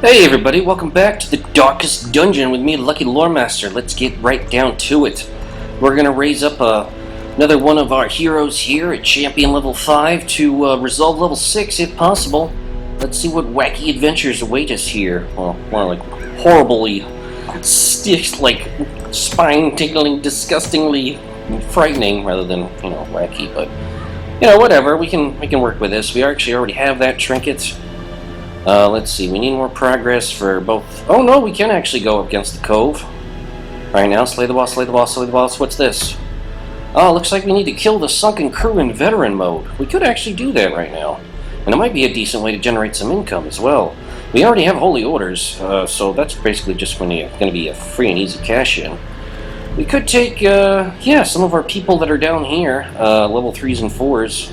Hey everybody, welcome back to the darkest dungeon with me, LuckyLoremaster. Let's get right down to it. We're gonna raise up another one of our heroes here at champion level 5 to resolve level 6 if possible. Let's see what wacky adventures await us here. Well, more like horribly, spine-tingling, disgustingly frightening rather than, wacky, but, whatever. We can work with this. We actually already have that trinket. Let's see, we need more progress for both. Oh no, we can actually go up against the cove. Right now, slay the boss, slay the boss, slay the boss. What's this? Oh, looks like we need to kill the sunken crew in veteran mode. We could actually do that right now. And it might be a decent way to generate some income as well. We already have holy orders, so that's basically just going to be a free and easy cash-in. We could take, some of our people that are down here, level 3s and 4s.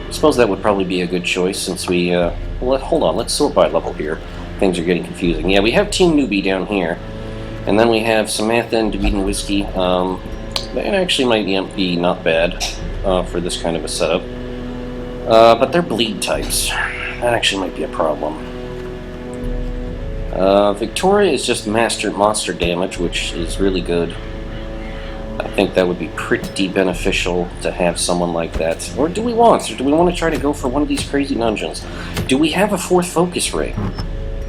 I suppose that would probably be a good choice since we, hold on, let's sort by level here. Things are getting confusing. Yeah, we have Team Newbie down here. And then we have Samantha and David and Whiskey. That actually might be not bad for this kind of a setup. But they're bleed types. That actually might be a problem. Victoria is just master monster damage, which is really good. I think that would be pretty beneficial to have someone like that. Or do we want to try to go for one of these crazy dungeons? Do we have a 4th focus ring?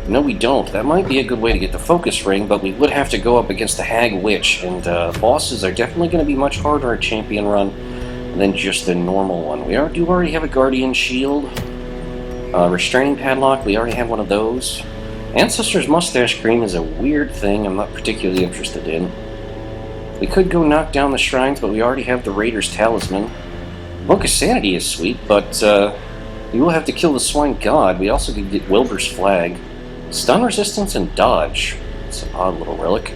No, we don't. That might be a good way to get the focus ring, but we would have to go up against the Hag Witch, and bosses are definitely going to be much harder at Champion Run than just the normal one. We do already have a Guardian Shield. Restraining Padlock, we already have one of those. Ancestor's Mustache Cream is a weird thing I'm not particularly interested in. We could go knock down the shrines, but we already have the Raider's Talisman. Book of Sanity is sweet, but we will have to kill the Swine God. We also could get Wilbur's Flag. Stun Resistance and Dodge. It's an odd little relic.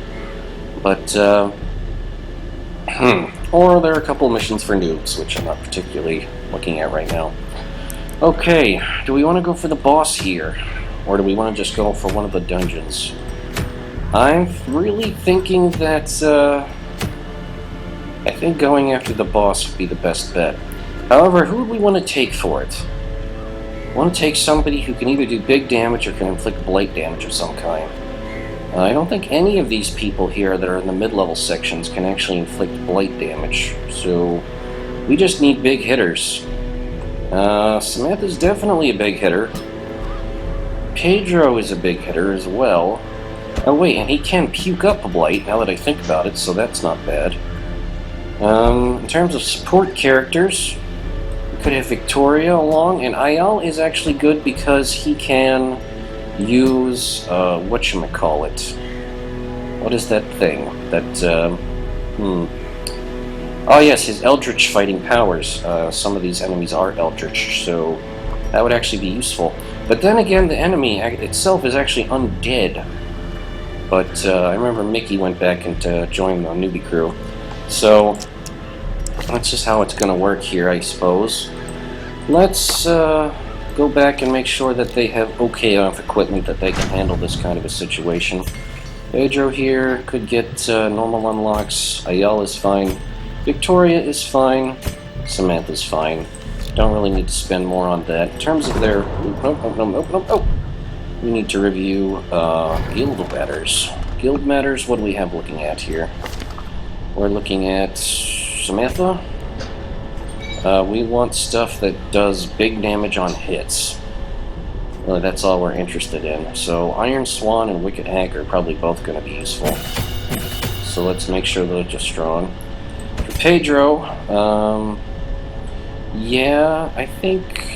But, or there are a couple missions for noobs, which I'm not particularly looking at right now. Okay, do we want to go for the boss here? Or do we want to just go for one of the dungeons? I'm really thinking that, I think going after the boss would be the best bet. However, who would we want to take for it? We want to take somebody who can either do big damage or can inflict blight damage of some kind. I don't think any of these people here that are in the mid-level sections can actually inflict blight damage, so we just need big hitters. Samantha's definitely a big hitter. Pedro is a big hitter as well. Oh wait, and he can puke up a blight, now that I think about it, so that's not bad. In terms of support characters, we could have Victoria along, and Ayal is actually good because he can use, whatchamacallit. What is that thing? Oh yes, his Eldritch fighting powers. Some of these enemies are Eldritch, so that would actually be useful. But then again, the enemy itself is actually undead. But I remember Mickey went back and joined the newbie crew. So that's just how it's going to work here, I suppose. Let's go back and make sure that they have okay enough equipment that they can handle this kind of a situation. Pedro here could get normal unlocks. Ayala is fine. Victoria is fine. Samantha's fine. Don't really need to spend more on that. In terms of their... Oh. We need to review guild matters. Guild matters, what do we have looking at here? We're looking at Samantha. We want stuff that does big damage on hits. Really, that's all we're interested in. So Iron Swan and Wicked Hag are probably both going to be useful. So let's make sure they're just strong. For Pedro, yeah, I think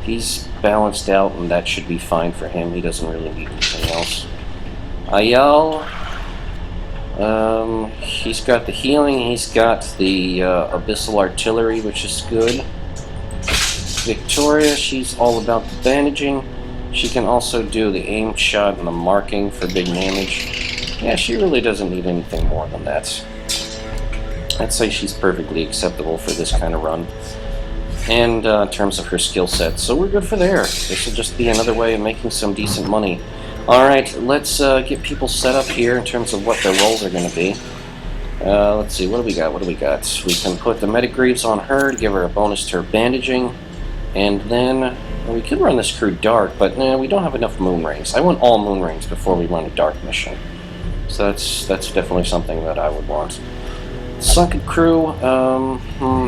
he's balanced out and that should be fine for him. He doesn't really need anything else. Ayal, he's got the healing, he's got the Abyssal Artillery, which is good. Victoria, she's all about the bandaging. She can also do the aim shot and the marking for big damage. Yeah, she really doesn't need anything more than that. I'd say she's perfectly acceptable for this kind of run. And in terms of her skill set, so we're good for there. This will just be another way of making some decent money. Alright, let's get people set up here in terms of what their roles are going to be. Let's see, what do we got? We can put the Metagreaves on her to give her a bonus to her bandaging. And then Well, we could run this crew dark, but nah, we don't have enough moon rings. I want all moon rings before we run a dark mission. So that's definitely something that I would want. Sunken crew,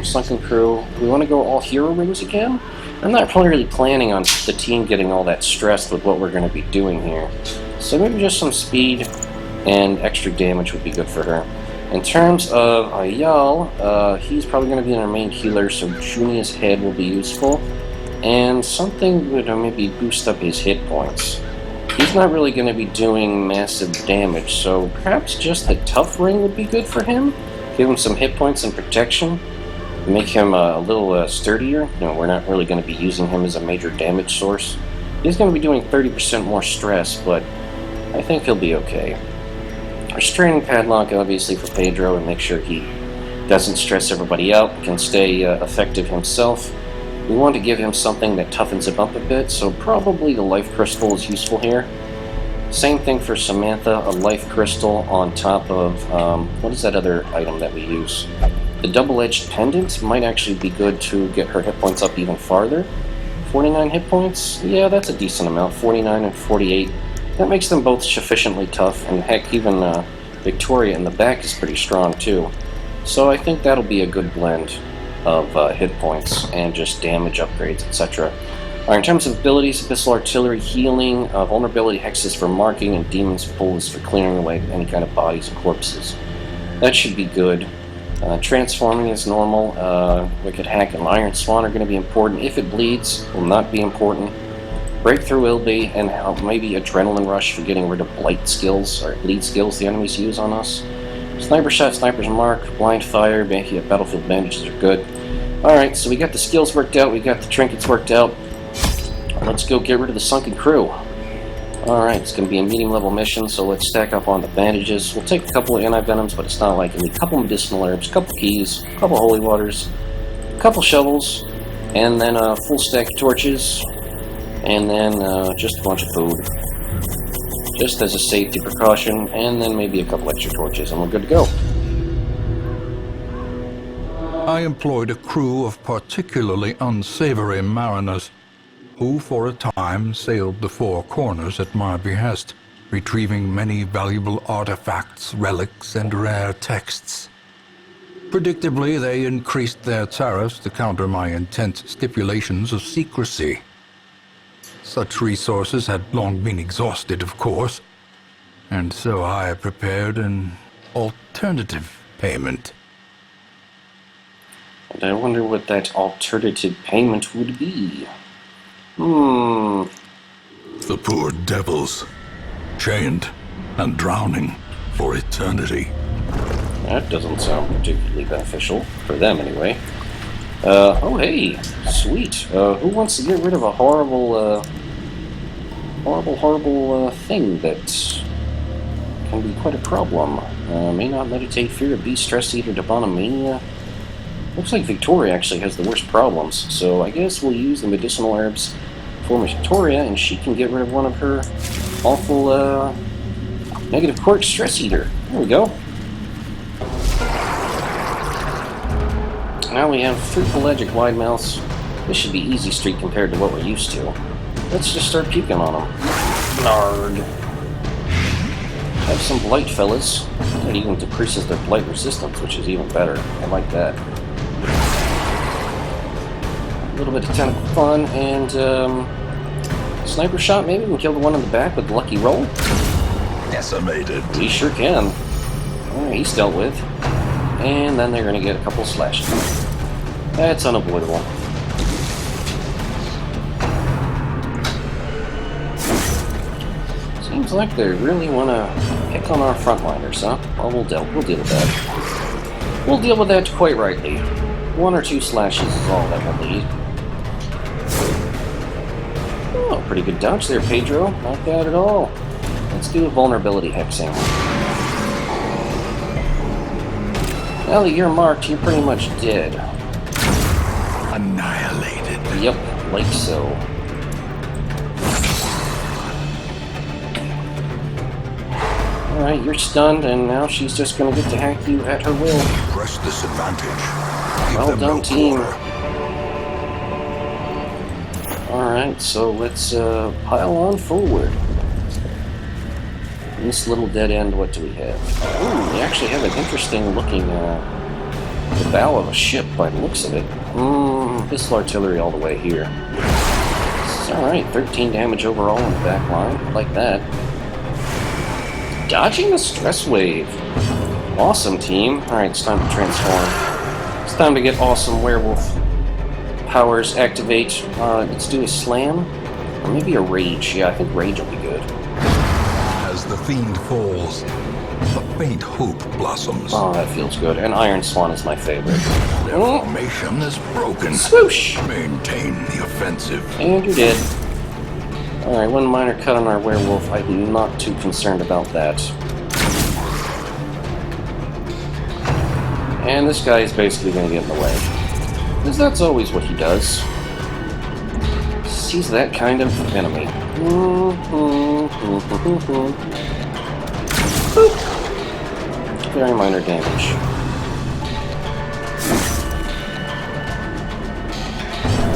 sunken crew. We want to go all hero rings again? I'm not really planning on the team getting all that stressed with what we're going to be doing here. So maybe just some speed and extra damage would be good for her. In terms of Ayal, he's probably going to be our main healer, so Junia's head will be useful. And something would maybe boost up his hit points. He's not really going to be doing massive damage, so perhaps just the tough ring would be good for him. Give him some hit points and protection. Make him a little sturdier. We're not really going to be using him as a major damage source. He's going to be doing 30% more stress, but I think he'll be okay. Restraining padlock, obviously, for Pedro, and make sure he doesn't stress everybody out, can stay effective himself. We want to give him something that toughens him up a bit, so probably the life crystal is useful here. Same thing for Samantha, a life crystal on top of, what is that other item that we use? The double-edged pendant might actually be good to get her hit points up even farther. 49 hit points? Yeah, that's a decent amount, 49 and 48. That makes them both sufficiently tough, and heck, even Victoria in the back is pretty strong too. So I think that'll be a good blend of hit points and just damage upgrades, etc. In terms of abilities, Abyssal Artillery, healing, vulnerability hexes for marking, and Demon's Pull is for clearing away any kind of bodies and corpses. That should be good. Transforming is normal. Wicked Hack and Iron Swan are going to be important. If it bleeds, will not be important. Breakthrough will be, and maybe Adrenaline Rush for getting rid of blight skills, or bleed skills the enemies use on us. Sniper Shot, Sniper's Mark, Blind Fire, Battlefield Bandages are good. Alright, so we got the skills worked out, we got the trinkets worked out. Let's go get rid of the sunken crew. Alright, it's going to be a medium level mission, so let's stack up on the bandages. We'll take a couple of anti-venoms, but it's not like a couple medicinal herbs, a couple keys, a couple holy waters, a couple shovels, and then a full stack of torches, and then just a bunch of food. Just as a safety precaution, and then maybe a couple extra torches, and we're good to go. I employed a crew of particularly unsavory mariners, who for a time sailed the four corners at my behest, retrieving many valuable artifacts, relics, and rare texts. Predictably, they increased their tariffs to counter my intense stipulations of secrecy. Such resources had long been exhausted, of course, and so I prepared an alternative payment. And I wonder what that alternative payment would be. The poor devils, chained and drowning for eternity. That doesn't sound particularly beneficial, for them anyway. Oh hey, sweet. Who wants to get rid of a horrible thing that can be quite a problem? May not meditate, fear of beast, stress eater, demonomania. Looks like Victoria actually has the worst problems, so I guess we'll use the medicinal herbs for Victoria, and she can get rid of one of her awful, negative quirk, stress eater. There we go. Now we have 3 pelagic wide mouths. This should be easy street compared to what we're used to. Let's just start puking on them. Nard. Have some blight fellas. It even decreases their blight resistance, which is even better. I like that. A little bit of tentacle fun, and sniper shot. Maybe we can kill the one in the back with the lucky roll. Decimated. We sure can. Alright, he's dealt with. And then they're going to get a couple slashes. That's unavoidable. Seems like they really want to pick on our frontliners, huh? Well, we'll deal with that. We'll deal with that quite rightly. 1 or 2 slashes is all that we'll need. Oh, pretty good dodge there, Pedro. Not bad at all. Let's do a vulnerability hexing. Now that you're marked, you're pretty much dead. Annihilated. Yep, like so. Alright, you're stunned, and now she's just gonna get to hack you at her will. Press this advantage. Well done, team. Alright, so let's pile on forward. In this little dead end, what do we have? Ooh, we actually have an interesting looking the bow of a ship by the looks of it. Pistol artillery all the way here. Alright, 13 damage overall in the back line. I like that. Dodging the stress wave. Awesome, team. Alright, it's time to transform. It's time to get awesome werewolf powers activate. Let's do a slam. Or maybe a rage. Yeah, I think rage will be good. As the fiend falls, a faint hope blossoms. Oh, that feels good. And Iron Swan is my favorite. Their formation is broken. Swoosh! Maintain the offensive. And you're dead. Alright, one minor cut on our werewolf. I'm not too concerned about that. And this guy is basically going to get in the way. Because that's always what he does. He's that kind of enemy. Very minor damage.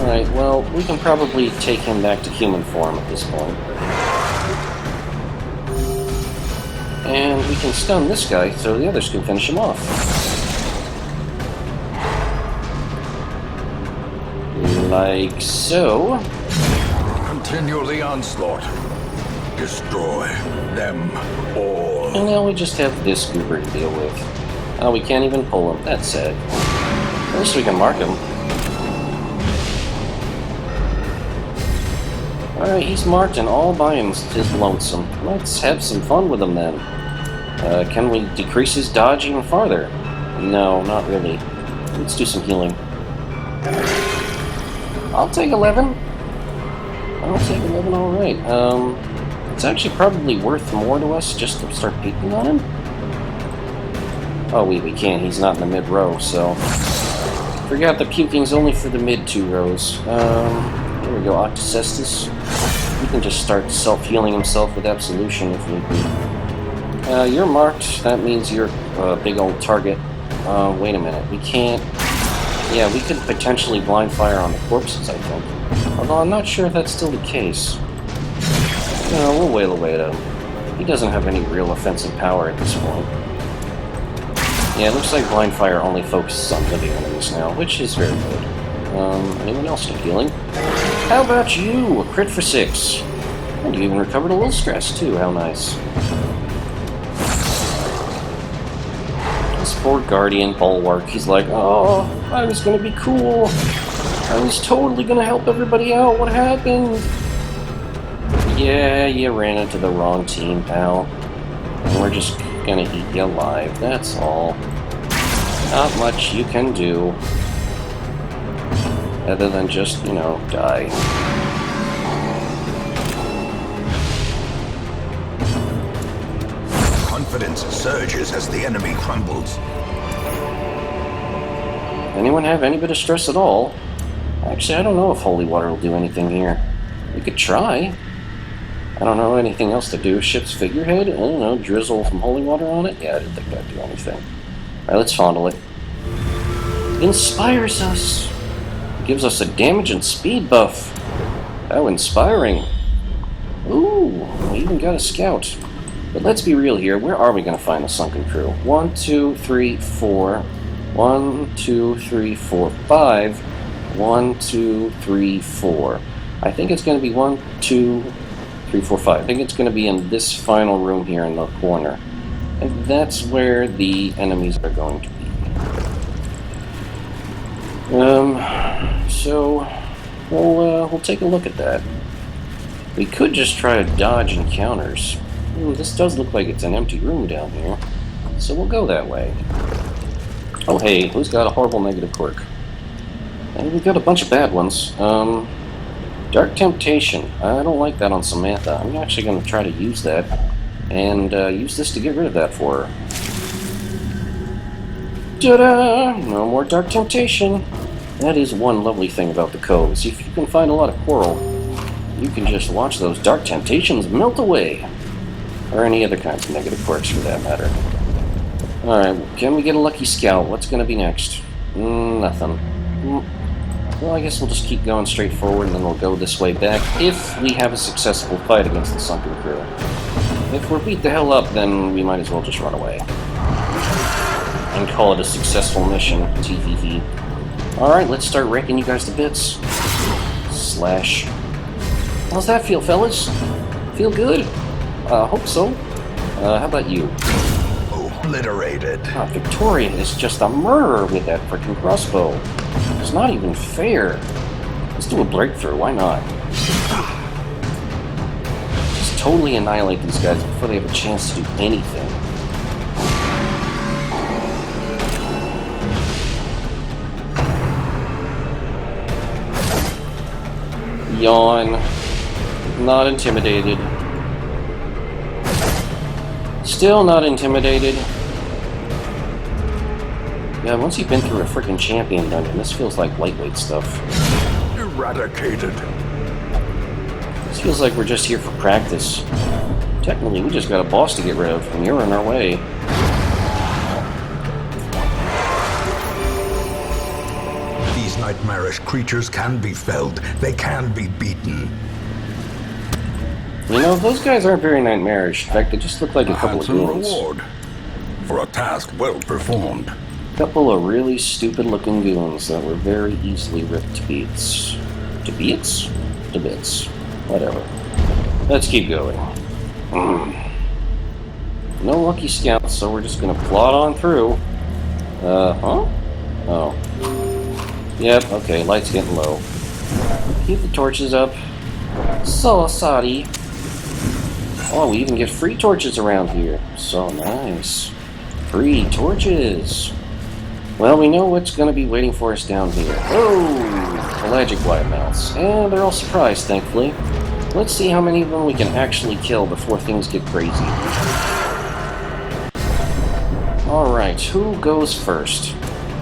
Alright, well, we can probably take him back to human form at this point. And we can stun this guy so the others can finish him off. Like so. Continue the onslaught. Destroy them all. And now we just have this goober to deal with. Oh, we can't even pull him. That's sad. At least we can mark him. Alright, he's marked and all by his lonesome. Let's have some fun with him then. Can we decrease his dodge even farther? No, not really. Let's do some healing. I'll take 11. I'll take 11, alright. It's actually probably worth more to us just to start peeking on him. Oh, we can't. He's not in the mid-row, so... Forgot the puking's only for the mid 2 rows. Here we go, Octocestus. He can just start self-healing himself with Absolution if need be. You're marked. That means you're a big old target. Wait a minute. We can't... Yeah, we could potentially blind fire on the corpses, I think. Although I'm not sure if that's still the case. No, we'll wail away at him. He doesn't have any real offensive power at this point. Yeah, it looks like blind fire only focuses on living enemies now, which is very good. Anyone else need healing? How about you? A crit for 6. And you even recovered a little stress, too. How nice. This poor Guardian Bulwark, he's like, oh, I was gonna be cool. I was totally gonna help everybody out. What happened? Yeah, you ran into the wrong team, pal. And we're just gonna eat you alive, that's all. Not much you can do. Other than just, you know, die. Confidence surges as the enemy crumbles. Anyone have any bit of stress at all? Actually, I don't know if holy water will do anything here. We could try. I don't know anything else to do. Ship's figurehead? I don't know, drizzle some holy water on it? Yeah, I didn't think that'd do anything. Alright, let's fondle it. It inspires us. It gives us a damage and speed buff. How inspiring. Ooh, we even got a scout. But let's be real here. Where are we going to find the sunken crew? 1, 2, 3, 4. 1, 2, 3, 4, 5. 1, 2, 3, 4. I think it's going to be 1, 2, 3, 4, 5. I think it's going to be in this final room here in the corner. And that's where the enemies are going to be. So we'll take a look at that. We could just try to dodge encounters. This does look like it's an empty room down here. So we'll go that way. Oh hey, who's got a horrible negative quirk? And we've got a bunch of bad ones. Dark Temptation. I don't like that on Samantha. I'm actually going to try to use that. And use this to get rid of that for her. Ta-da! No more Dark Temptation. That is one lovely thing about the Cove. Is if you can find a lot of coral, you can just watch those Dark Temptations melt away. Or any other kinds of negative quirks for that matter. Alright, can we get a lucky scout? What's going to be next? Nothing. Well, I guess we'll just keep going straight forward, and then we'll go this way back if we have a successful fight against the sunken crew. If we're beat the hell up, then we might as well just run away. And call it a successful mission, TVV. Alright, let's start wrecking you guys to bits. Slash. How's that feel, fellas? Feel good? Hope so. How about you? Obliterated. Victoria is just a murderer with that frickin' crossbow. It's not even fair. Let's do a breakthrough, why not? Just totally annihilate these guys before they have a chance to do anything. Yawn. Not intimidated. Still not intimidated. Yeah, once you've been through a freaking champion dungeon, this feels like lightweight stuff. Eradicated. This feels like we're just here for practice. Technically, we just got a boss to get rid of, and you're in our way. These nightmarish creatures can be felled. They can be beaten. You know, those guys aren't very nightmarish. In fact, they just look like a couple of handsome goons. reward for a task well performed. A couple of really stupid-looking goons that were very easily ripped to bits. To bits? To bits. Whatever. Let's keep going. No lucky scouts, so we're just gonna plod on through. Huh? Oh. Yep, okay, light's getting low. Keep the torches up. So sorry. Oh, we even get free torches around here. So nice. Free torches. Well, we know what's going to be waiting for us down here. Oh! Pelagic Wildmouths. And they're all surprised, thankfully. Let's see how many of them we can actually kill before things get crazy. Alright, who goes first?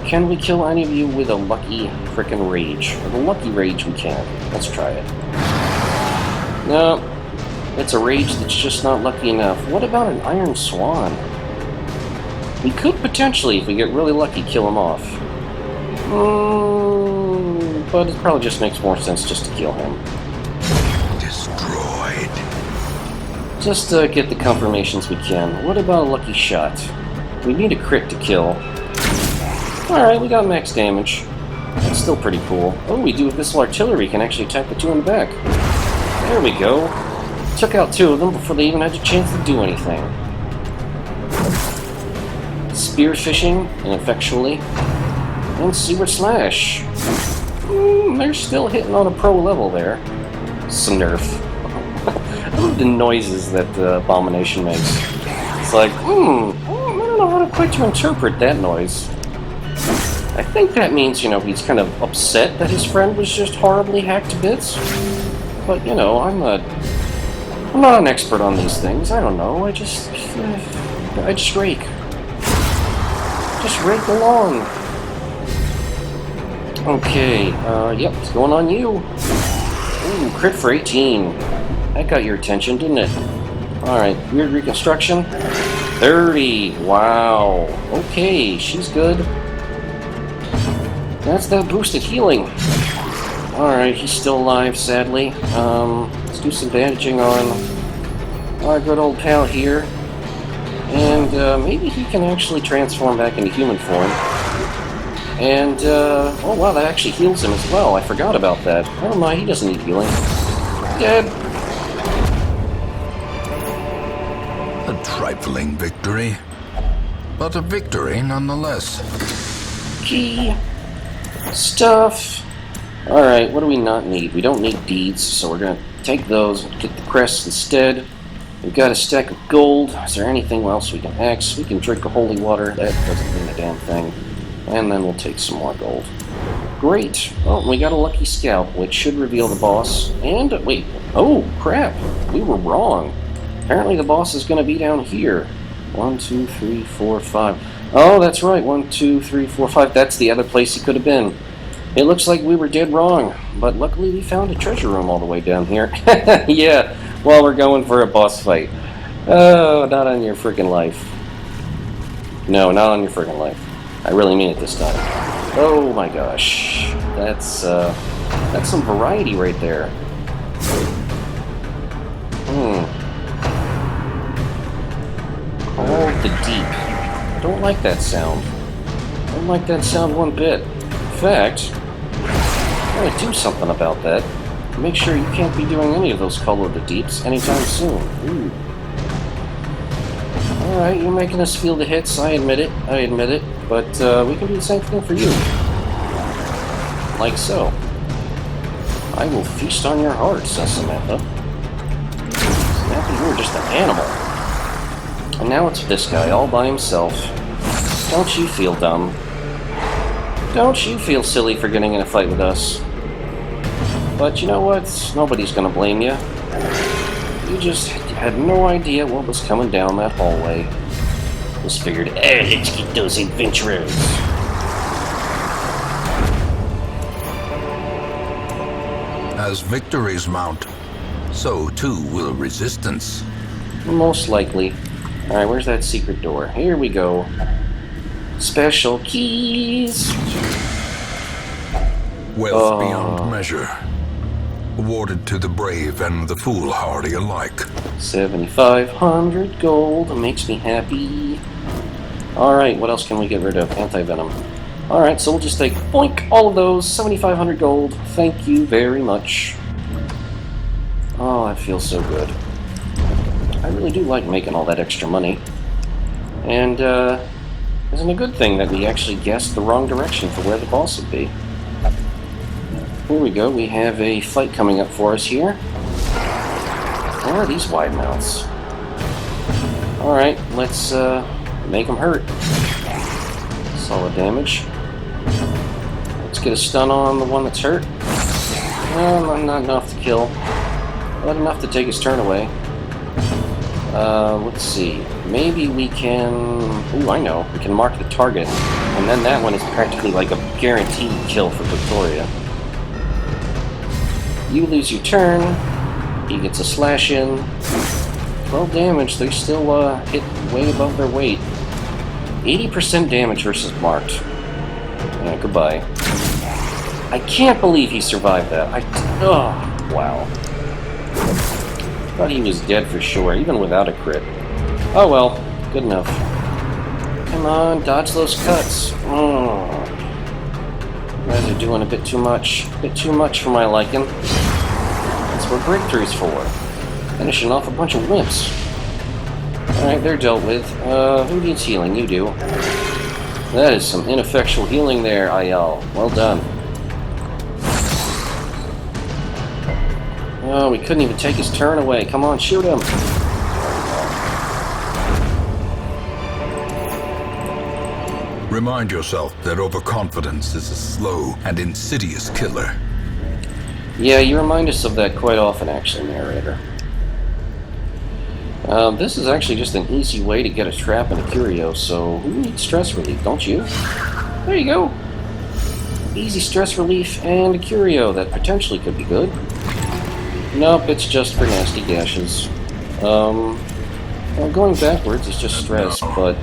Can we kill any of you with a lucky frickin' rage? With a lucky rage, we can. Let's try it. No. It's a rage that's just not lucky enough. What about an Iron Swan? We could potentially, if we get really lucky, kill him off. But it probably just makes more sense just to kill him. Destroyed. Just get the confirmations we can. What about a lucky shot? We need a crit to kill. Alright, we got max damage. That's still pretty cool. Oh, we do missile artillery. Can actually attack the two in the back. There we go. Took out two of them before they even had a chance to do anything. Spear fishing, ineffectually. And Seaward Slash. They're still hitting on a pro level there. Snurf. I love the noises that the Abomination makes. It's like, I don't know how to quite to interpret that noise. I think that means, you know, he's kind of upset that his friend was just horribly hacked to bits. But, you know, I'm not an expert on these things. I don't know. I just rake. Just rake along. Okay, yep, it's going on you. Ooh, crit for 18. That got your attention, didn't it? Alright, weird reconstruction. 30. Wow. Okay, she's good. That's that boosted healing. Alright, he's still alive, sadly. Let's do some bandaging on our good old pal here. And maybe he can actually transform back into human form. And, oh wow, that actually heals him as well. I forgot about that. Never mind, he doesn't need healing. Dead. A trifling victory, but a victory nonetheless. Key. Stuff. Alright, what do we not need? We don't need deeds, so we're gonna take those and get the crests instead. We've got a stack of gold. Is there anything else we can axe? We can drink the holy water. That doesn't mean a damn thing. And then we'll take some more gold. Great. Oh, we got a lucky scalp, which should reveal the boss. And, wait. Oh, crap. We were wrong. Apparently the boss is going to be down here. 1, 2, 3, 4, 5. Oh, that's right. 1, 2, 3, 4, 5. That's the other place he could have been. It looks like we were dead wrong. But luckily we found a treasure room all the way down here. Yeah, while we're going for a boss fight. Oh, not on your freaking life. No, not on your freaking life. I really mean it this time. Oh my gosh. That's some variety right there. All the deep. I don't like that sound. I don't like that sound one bit. In fact, I'm gonna do something about that. Make sure you can't be doing any of those Call of the Deeps anytime soon. Ooh. Alright, you're making us feel the hits, I admit it. But we can do the same thing for you. Like so. I will feast on your heart, says Samantha. Samantha, you're just an animal. And now it's this guy, all by himself. Don't you feel dumb? Don't you feel silly for getting in a fight with us? But you know what? Nobody's gonna blame you. You just had no idea what was coming down that hallway. Just figured, let's get those adventurers. As victories mount, so too will resistance. Most likely. Alright, where's that secret door? Here we go. Special keys! Wealth beyond measure. Awarded to the brave and the foolhardy alike. 7,500 gold makes me happy. Alright, what else can we get rid of? Anti-venom. Alright, so we'll just take, boink, all of those. 7,500 gold. Thank you very much. Oh, that feels so good. I really do like making all that extra money. And, isn't it a good thing that we actually guessed the wrong direction for where the boss would be? Here we go, we have a fight coming up for us here. Where are these wide mouths? Alright, let's make them hurt. Solid damage. Let's get a stun on the one that's hurt. Well, not enough to kill. But enough to take his turn away. Let's see. Maybe we can... Ooh, I know. We can mark the target. And then that one is practically like a guaranteed kill for Victoria. You lose your turn. He gets a slash in. 12 damage. They still hit way above their weight. 80% damage versus marked. Yeah, goodbye. I can't believe he survived that. Oh, wow. Thought he was dead for sure, even without a crit. Oh well, good enough. Come on, dodge those cuts. Oh. You guys are doing a bit too much. A bit too much for my liking. That's what breakthrough's for. Finishing off a bunch of wimps. Alright, they're dealt with. Who needs healing? You do. That is some ineffectual healing there, Ayal. Well done. Oh, we couldn't even take his turn away. Come on, shoot him. Remind yourself that overconfidence is a slow and insidious killer. Yeah, you remind us of that quite often, actually, narrator. This is actually just an easy way to get a trap and a curio, so who needs stress relief, don't you? There you go. Easy stress relief and a curio that potentially could be good. Nope, it's just for nasty gashes. Well, going backwards is just stress, but...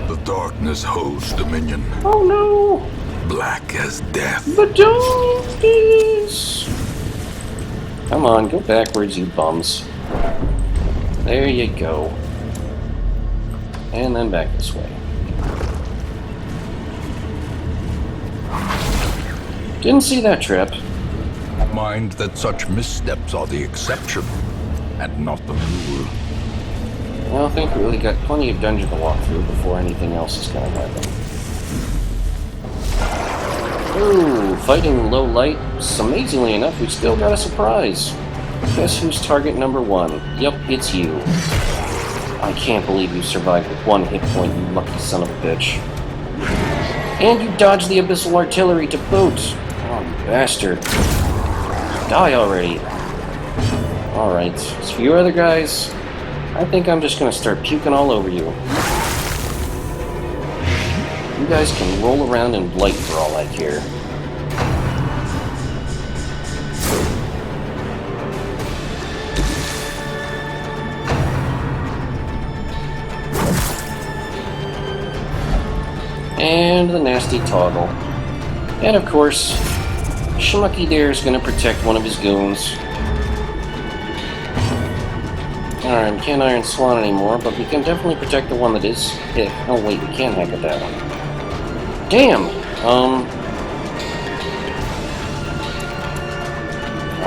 The darkness holds dominion. Oh no! Black as death. The darkness! Come on, go backwards, you bums. There you go. And then back this way. Didn't see that trip. Mind that such missteps are the exception, and not the rule. I think we really got plenty of dungeon to walk through before anything else is going to happen. Ooh, fighting low light. Amazingly enough, we still got a surprise. Guess who's target number 1? Yep, it's you. I can't believe you survived with 1 hit point, you lucky son of a bitch. And you dodged the abyssal artillery to boot. Oh, you bastard. Die already. Alright, as for you other guys, I think I'm just gonna start puking all over you. You guys can roll around in blight for all I care. And the nasty toggle. And of course, Schmucky there is going to protect one of his goons. Alright, we can't Iron Swan anymore, but we can definitely protect the one that is hit. Oh wait, we can't hack at that one. Damn! Oh,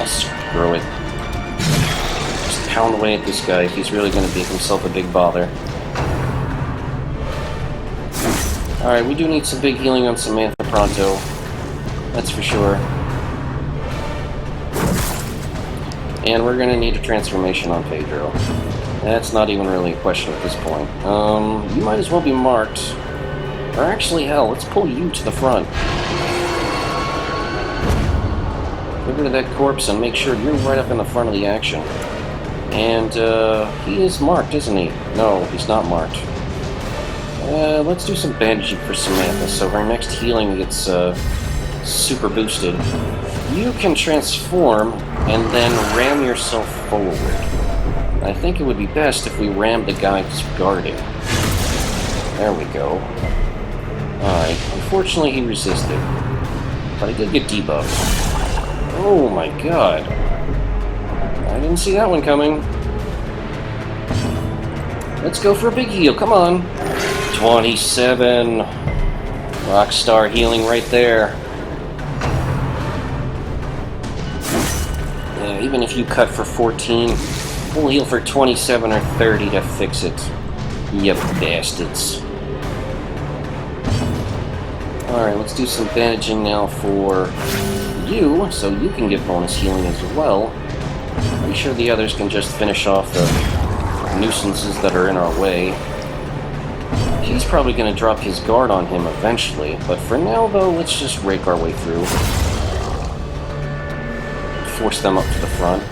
screw it. Just pound away at this guy if he's really going to make himself a big bother. Alright, we do need some big healing on Samantha pronto. That's for sure. And we're going to need a transformation on Pedro. That's not even really a question at this point. You might as well be marked. Or actually, hell, let's pull you to the front. Get rid of that corpse and make sure you're right up in the front of the action. And, he is marked, isn't he? No, he's not marked. Let's do some bandaging for Samantha, so her next healing gets, super boosted. You can transform and then ram yourself forward. I think it would be best if we rammed the guy that's guarding. There we go. Alright, unfortunately he resisted. But he did get debuffed. Oh my god. I didn't see that one coming. Let's go for a big heal, come on. 27. Rockstar healing right there. Yeah, even if you cut for 14, we'll heal for 27 or 30 to fix it. You bastards. Alright, let's do some bandaging now for you, so you can get bonus healing as well. Make sure the others can just finish off the nuisances that are in our way. He's probably going to drop his guard on him eventually, but for now, though, let's just rake our way through. Force them up to the front.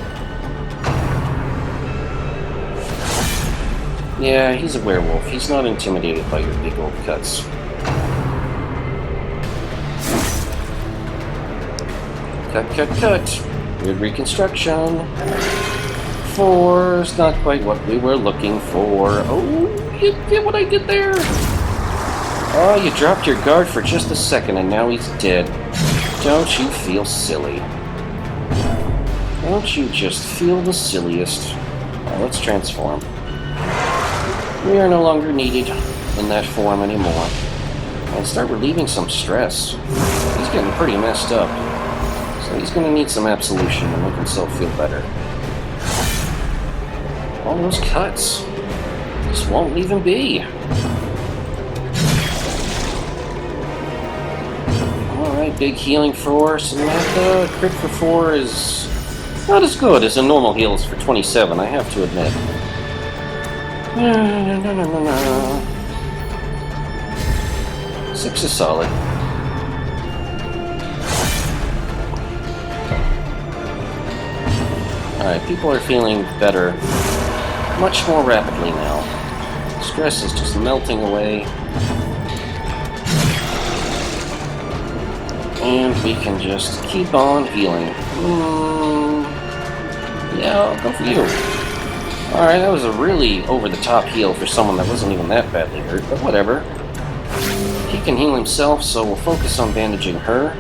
Yeah, he's a werewolf. He's not intimidated by your big old cuts. Cut, cut, cut. Good reconstruction. 4 is not quite what we were looking for. Oh, you get what I did there? Oh, you dropped your guard for just a second and now he's dead. Don't you feel silly? Don't you just feel the silliest? Right, let's transform. We are no longer needed in that form anymore. And start relieving some stress. He's getting pretty messed up. So he's going to need some absolution to make himself feel better. All those cuts just won't leave him be. Alright, big healing for Samantha. Crit for 4 is not as good as a normal heals for 27, I have to admit. No. 6 is solid. Alright, people are feeling better much more rapidly now. Stress is just melting away. And we can just keep on healing. Yeah, I'll go for you. Alright, that was a really over-the-top heal for someone that wasn't even that badly hurt, but whatever. He can heal himself, so we'll focus on bandaging her.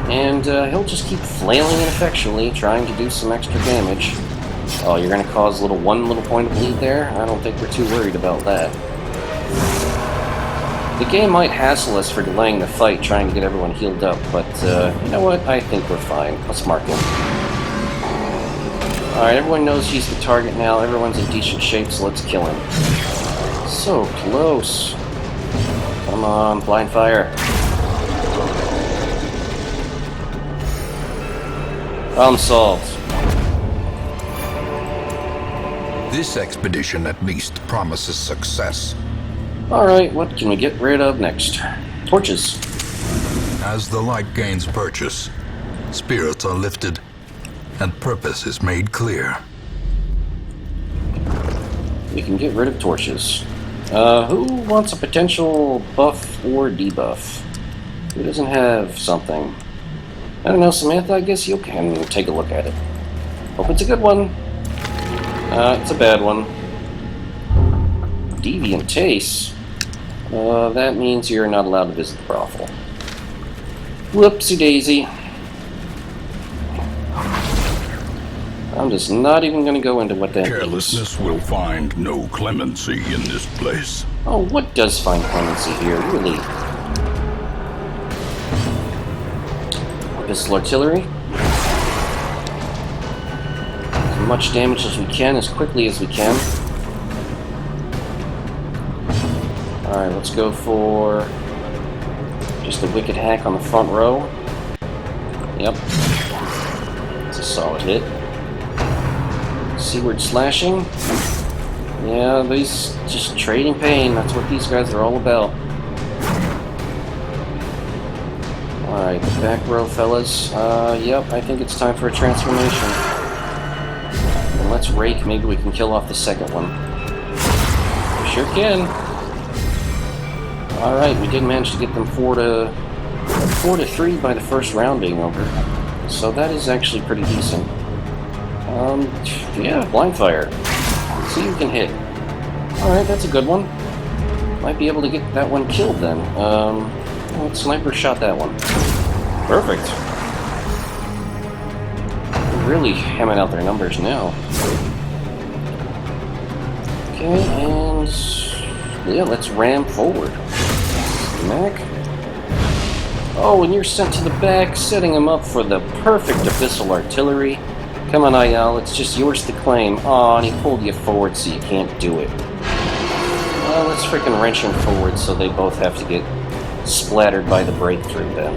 And he'll just keep flailing ineffectually, trying to do some extra damage. Oh, you're going to cause one little point of bleed there? I don't think we're too worried about that. The game might hassle us for delaying the fight, trying to get everyone healed up, but you know what? I think we're fine. Let's mark him. Alright, everyone knows he's the target now. Everyone's in decent shape, so let's kill him. So close. Come on, blind fire. Problem solved. This expedition at least promises success. Alright, what can we get rid of next? Torches. As the light gains purchase, spirits are lifted, and purpose is made clear. We can get rid of torches. Who wants a potential buff or debuff? Who doesn't have something? I don't know, Samantha, I guess you can take a look at it. Hope it's a good one. It's a bad one. Deviant taste? That means you're not allowed to visit the brothel. Whoopsie daisy. I'm just not even going to go into what that means. Carelessness will find no clemency in this place. Oh, what does find clemency here, really? Pistol artillery. As much damage as we can, as quickly as we can. Alright, let's go for just a wicked hack on the front row. Yep. It's a solid hit. Seaward slashing. Yeah, these just trading pain. That's what these guys are all about. Alright, back row, fellas. Yep, I think it's time for a transformation. And let's rake. Maybe we can kill off the second one. We sure can. Alright, we did manage to get them 4-3 by the first round being over. So that is actually pretty decent. Yeah, blind fire. Let's see who can hit. Alright, that's a good one. Might be able to get that one killed then. What sniper shot that one? Perfect. They're really hamming out their numbers now. Okay, and yeah, let's ram forward. Smack. Oh, and you're sent to the back, setting him up for the perfect abyssal artillery. Come on, Ayal, it's just yours to claim. Aw, and he pulled you forward so you can't do it. Well, let's freaking wrench him forward so they both have to get splattered by the breakthrough then.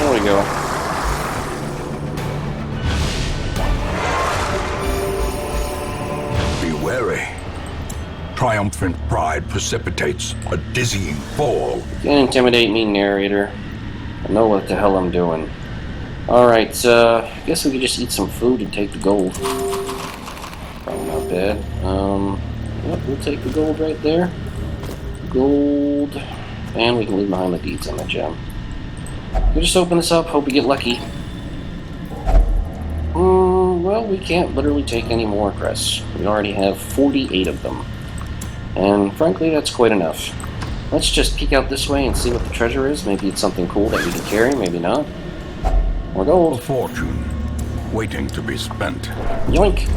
There we go. Be wary. Triumphant pride precipitates a dizzying fall. Can't intimidate me, narrator. I know what the hell I'm doing. Alright, I guess we could just eat some food and take the gold. Probably not bad. Yep, we'll take the gold right there. Gold. And we can leave behind the deeds on the gem. We'll just open this up, hope we get lucky. Well, we can't literally take any more crests. We already have 48 of them. And frankly, that's quite enough. Let's just peek out this way and see what the treasure is. Maybe it's something cool that we can carry, maybe not. More A gold. fortune waiting to be spent. Yoink!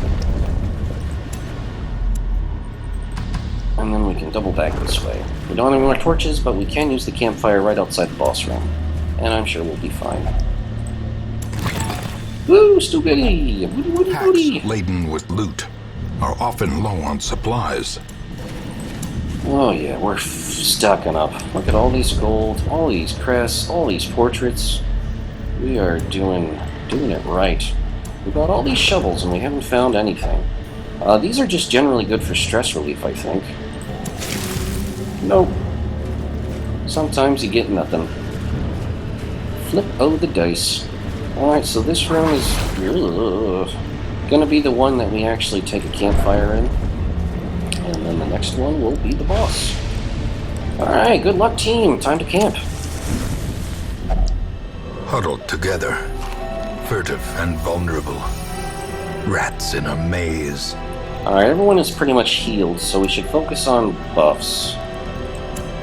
And then we can double back this way. We don't have any more torches, but we can use the campfire right outside the boss room. And I'm sure we'll be fine. Woo! Stupidity! Woody, woody, woody! Packs laden with loot are often low on supplies. Oh yeah, we're stocking up. Look at all these gold, all these crests, all these portraits. We are doing it right. We got all these shovels and we haven't found anything. These are just generally good for stress relief, I think. Nope. Sometimes you get nothing. Flip the dice. Alright, so this room is gonna be the one that we actually take a campfire in. And then the next one will be the boss. Alright, good luck team. Time to camp. Huddled together, furtive and vulnerable. Rats in a maze. Alright, everyone is pretty much healed, so we should focus on buffs.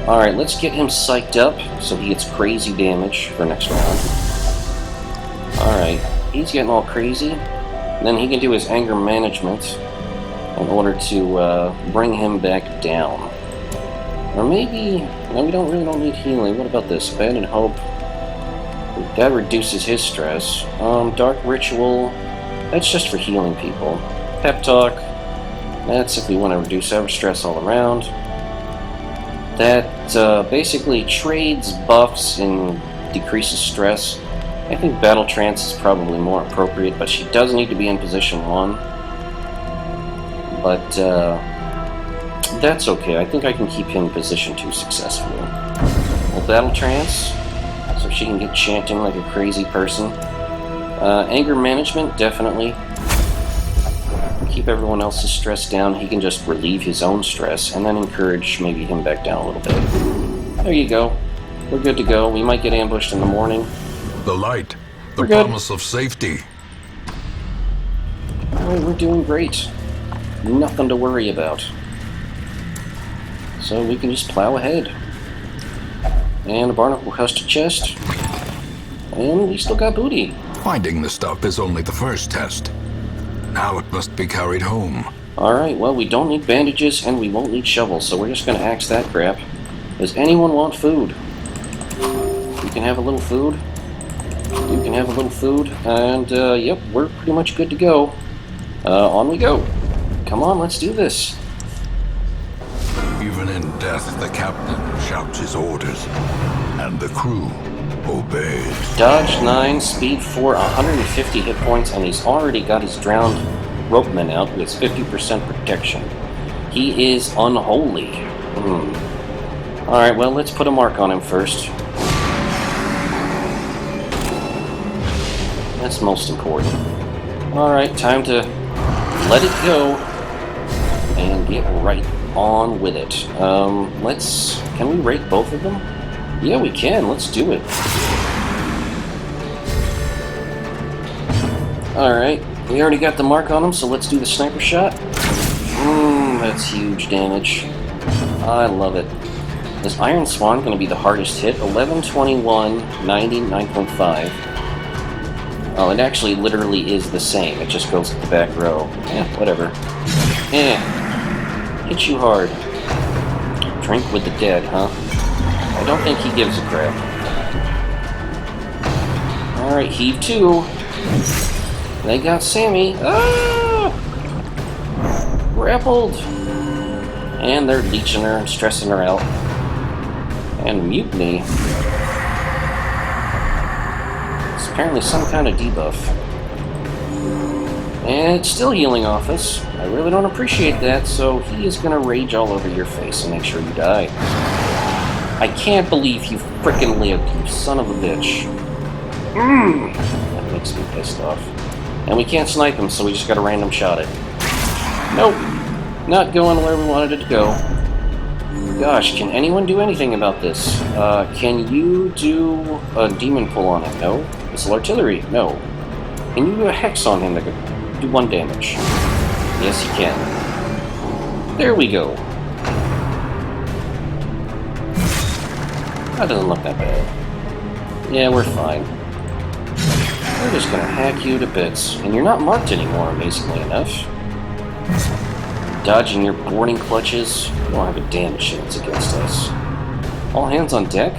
Alright, let's get him psyched up so he gets crazy damage for next round. Alright, he's getting all crazy. And then he can do his anger management in order to bring him back down. Or maybe... No, we don't need healing. What about this? Abandon Hope. That reduces his stress. Dark Ritual. That's just for healing people. Pep Talk. That's if we want to reduce our stress all around. That basically trades buffs and decreases stress. I think Battle Trance is probably more appropriate, but she does need to be in position 1. But that's okay. I think I can keep him in position 2 successfully. Well, Battle Trance, so she can get chanting like a crazy person. Anger Management, definitely. Keep everyone else's stress down. He can just relieve his own stress, and then encourage maybe him back down a little bit. There you go. We're good to go. We might get ambushed in the morning. The light, the We're good. promise of safety. Alright, we're doing great. Nothing to worry about. So we can just plow ahead. And a barnacle custard chest. And we still got booty. Finding the stuff is only the first test. Now it must be carried home. Alright, well, we don't need bandages and we won't need shovels, so we're just gonna axe that crap. Does anyone want food? You can have a little food. You can have a little food. And, yep, we're pretty much good to go. On we go. Come on, let's do this. Even in death, the captain shouts his orders, and the crew obeys. Dodge 9, speed 4, 150 hit points, and he's already got his drowned ropeman out with 50% protection. He is unholy. Alright, well, let's put a mark on him first. That's most important. Alright, time to let it go and get right on with it. Can we rate both of them? Yeah, we can. Let's do it. Alright, we already got the mark on him, so let's do the sniper shot. That's huge damage. I love it. Is Iron Swan going to be the hardest hit? 11, 21, 90, 9.5. Oh, it actually literally is the same. It just goes to the back row. Whatever. Hit you hard. Drink with the dead, huh? I don't think he gives a crap. Alright, heave 2. They got Sammy. Ah! Grappled. And they're leeching her and stressing her out. And mutiny. It's apparently some kind of debuff. And it's still healing off us. I really don't appreciate that, so he is gonna rage all over your face and make sure you die. I can't believe you frickin' lived, you son of a bitch. That makes me pissed off. And we can't snipe him, so we just got a random shot it. Nope. Not going where we wanted it to go. Gosh, can anyone do anything about this? Can you do a demon pull on him? No. Missile artillery? No. Can you do a hex on him that could do 1 damage? Yes, you can. There we go. That doesn't look that bad. Yeah, we're fine. We're just gonna hack you to bits. And you're not marked anymore, amazingly enough. Dodging your boarding clutches. You don't have a damn chance against us. All hands on deck?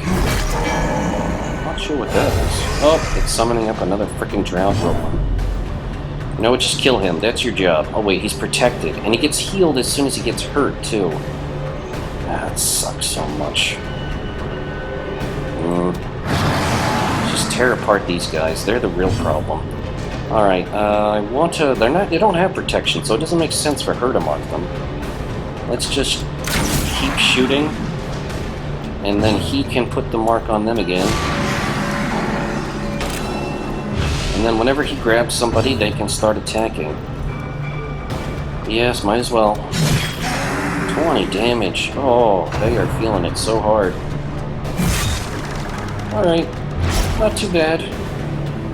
Not sure what that is. Oh, it's summoning up another frickin' drowned robot. You know what, just kill him. That's your job. Oh wait, he's protected. And he gets healed as soon as he gets hurt, too. That sucks so much. Just tear apart these guys. They're the real problem. Alright, I want to... They don't have protection, so it doesn't make sense for her to mark them. Let's just keep shooting. And then he can put the mark on them again. And then whenever he grabs somebody, they can start attacking. Yes, might as well. 20 damage. Oh, they are feeling it so hard. Alright, not too bad.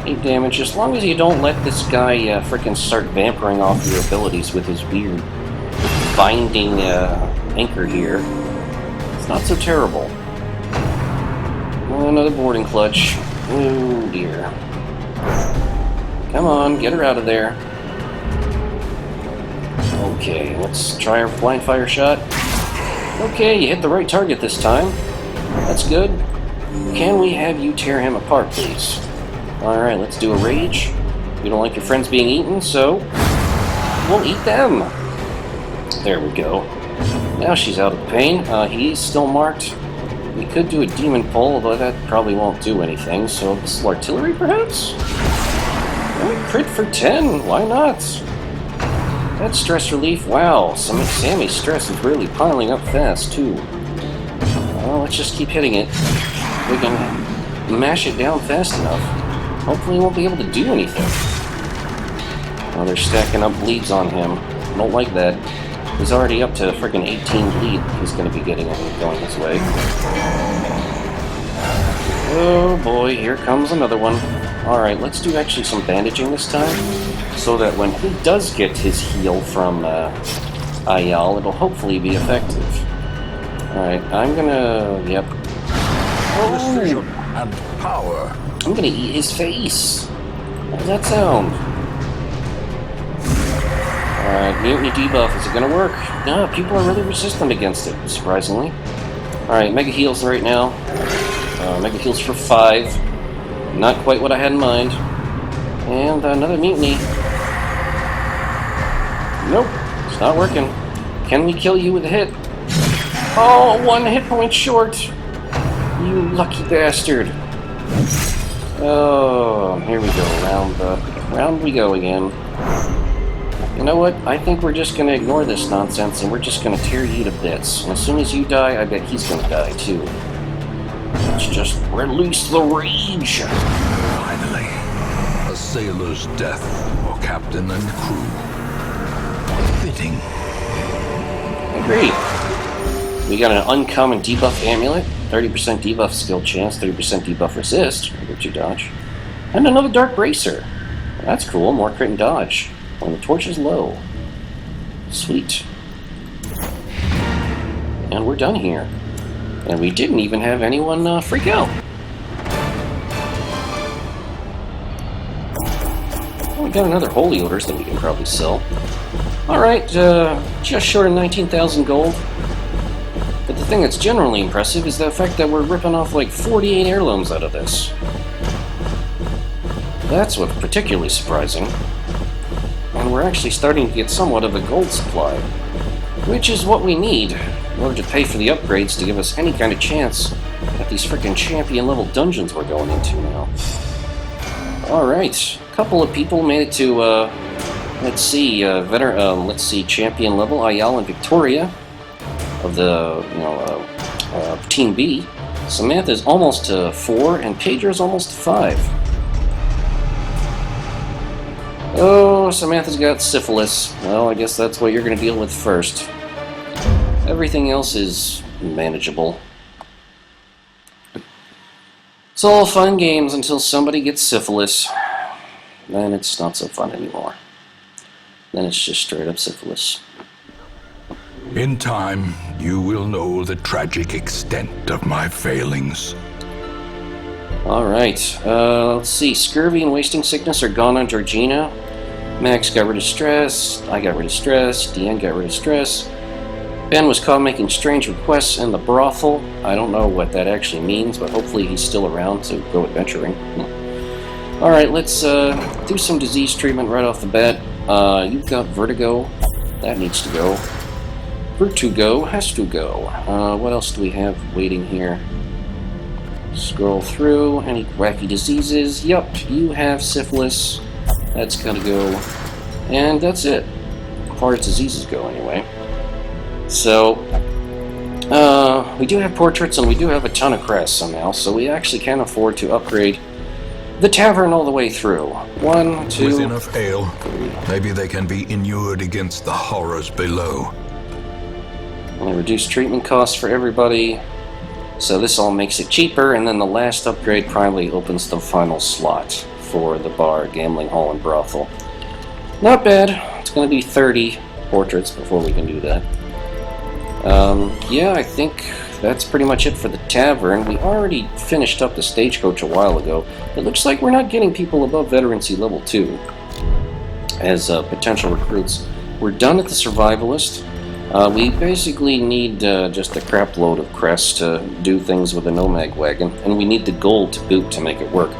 8 damage, as long as you don't let this guy frickin' start vampiring off your abilities with his weird binding anchor here. It's not so terrible. Another boarding clutch. Oh dear. Come on, get her out of there. Okay, let's try our blind fire shot. Okay, you hit the right target this time. That's good. Can we have you tear him apart, please? Alright, let's do a rage. You don't like your friends being eaten, so we'll eat them. There we go. Now she's out of the pain. He's still marked. We could do a demon pull, although that probably won't do anything. So this artillery, perhaps? Crit for 10. Why not? That's stress relief. Wow, Sammy's stress is really piling up fast, too. Well, let's just keep hitting it. We can mash it down fast enough. Hopefully he won't be able to do anything. Oh, they're stacking up bleeds on him. I don't like that. He's already up to freaking 18 bleed he's going to be getting going his way. Oh boy, here comes another one. Alright, let's do actually some bandaging this time, so that when he does get his heal from Ayal, it'll hopefully be effective. Alright, I'm gonna... Yep. precision, and power. I'm gonna eat his face. How does that sound? Alright, mutiny debuff. Is it gonna work? No, people are really resistant against it, surprisingly. Alright, mega heals right now. Mega heals for 5. Not quite what I had in mind. And another mutiny. Nope, it's not working. Can we kill you with a hit? Oh, 1 hit point short! You lucky bastard. Oh, here we go. Round we go again. You know what? I think we're just gonna ignore this nonsense and we're just gonna tear you to bits. And as soon as you die, I bet he's gonna die too. Let's just release the rage! Finally, a sailor's death for captain and crew. Fitting. Great. We got an uncommon debuff amulet, 30% debuff skill chance, 30% debuff resist, which you dodge, and another dark bracer. That's cool, more crit and dodge when the torch is low. Sweet. And we're done here. And we didn't even have anyone freak out. Oh, we got another holy orders that we can probably sell. Alright, just short of 19,000 gold. But the thing that's generally impressive is the fact that we're ripping off like 48 heirlooms out of this. That's what's particularly surprising. And we're actually starting to get somewhat of a gold supply, which is what we need in order to pay for the upgrades to give us any kind of chance at these freaking champion level dungeons we're going into now. Alright, a couple of people made it to, let's see, champion level, Ayala and Victoria of the, Team B. Samantha's almost to 4, and Pedro's almost to 5. Oh, Samantha's got syphilis. Well, I guess that's what you're going to deal with first. Everything else is manageable. It's all fun games until somebody gets syphilis. Then it's not so fun anymore. Then it's just straight up syphilis. In time, you will know the tragic extent of my failings. Alright, let's see. Scurvy and wasting sickness are gone on Georgina. Max got rid of stress. I got rid of stress. Deanne got rid of stress. Ben was caught making strange requests in the brothel. I don't know what that actually means, but hopefully he's still around to go adventuring. Alright, let's do some disease treatment right off the bat. You've got vertigo. That needs to go. Vertigo has to go. What else do we have waiting here? Scroll through. Any wacky diseases? Yup, you have syphilis. That's gotta go. And that's it. As far as diseases go, anyway. So, we do have portraits and we do have a ton of crests somehow, so we actually can afford to upgrade the tavern all the way through. 1, 2... With enough ale, maybe they can be inured against the horrors below. And reduce treatment costs for everybody. So this all makes it cheaper, and then the last upgrade probably opens the final slot for the bar, gambling hall, and brothel. Not bad. It's going to be 30 portraits before we can do that. Yeah, I think that's pretty much it for the tavern. We already finished up the stagecoach a while ago. It looks like we're not getting people above veterancy level 2 as potential recruits. We're done at the survivalist. We basically need just a crap load of crests to do things with the Nomad wagon, and we need the gold to boot to make it work.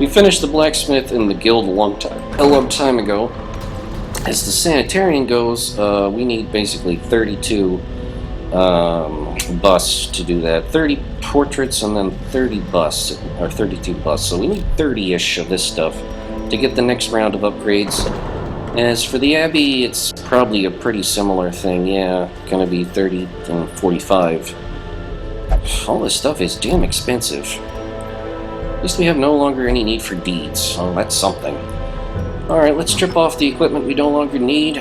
We finished the blacksmith in the guild a long time ago. As the sanitarian goes, we need basically 32 busts to do that. 30 portraits and then 30 busts, or 32 busts. So we need 30-ish of this stuff to get the next round of upgrades. As for the Abbey, it's probably a pretty similar thing, yeah. Gonna be 30 and 45. All this stuff is damn expensive. At least we have no longer any need for deeds. Oh, that's something. Alright, let's strip off the equipment we no longer need.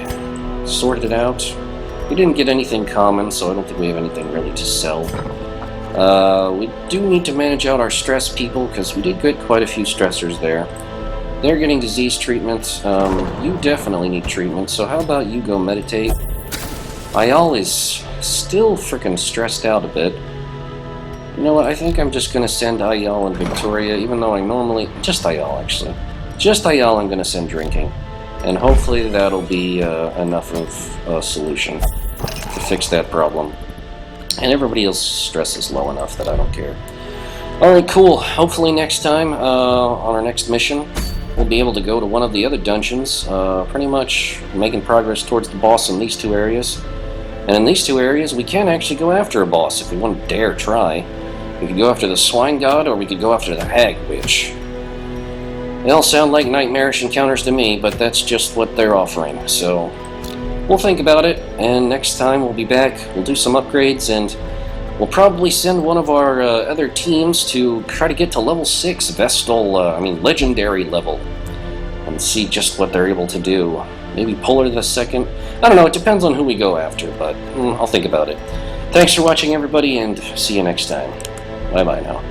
Sort it out. We didn't get anything common, so I don't think we have anything really to sell. We do need to manage out our stress people, because we did get quite a few stressors there. They're getting disease treatment. You definitely need treatment, so how about you go meditate? Ayal is still freaking stressed out a bit. You know what, I think I'm just going to send Ayal and Victoria, even though I normally... Just Ayal, actually. Just Ayal I'm going to send drinking. And hopefully that'll be enough of a solution to fix that problem. And everybody else's stress is low enough that I don't care. Alright, cool. Hopefully next time, on our next mission, we'll be able to go to one of the other dungeons, pretty much making progress towards the boss in these two areas. And in these two areas, we can actually go after a boss if we want to dare try. We could go after the Swine God, or we could go after the Hag Witch. They all sound like nightmarish encounters to me, but that's just what they're offering, so... We'll think about it, and next time we'll be back, we'll do some upgrades, and we'll probably send one of our other teams to try to get to level 6 Vestal, Legendary level, and see just what they're able to do. Maybe Polar the Second. I don't know, it depends on who we go after, but I'll think about it. Thanks for watching, everybody, and see you next time. Bye-bye now.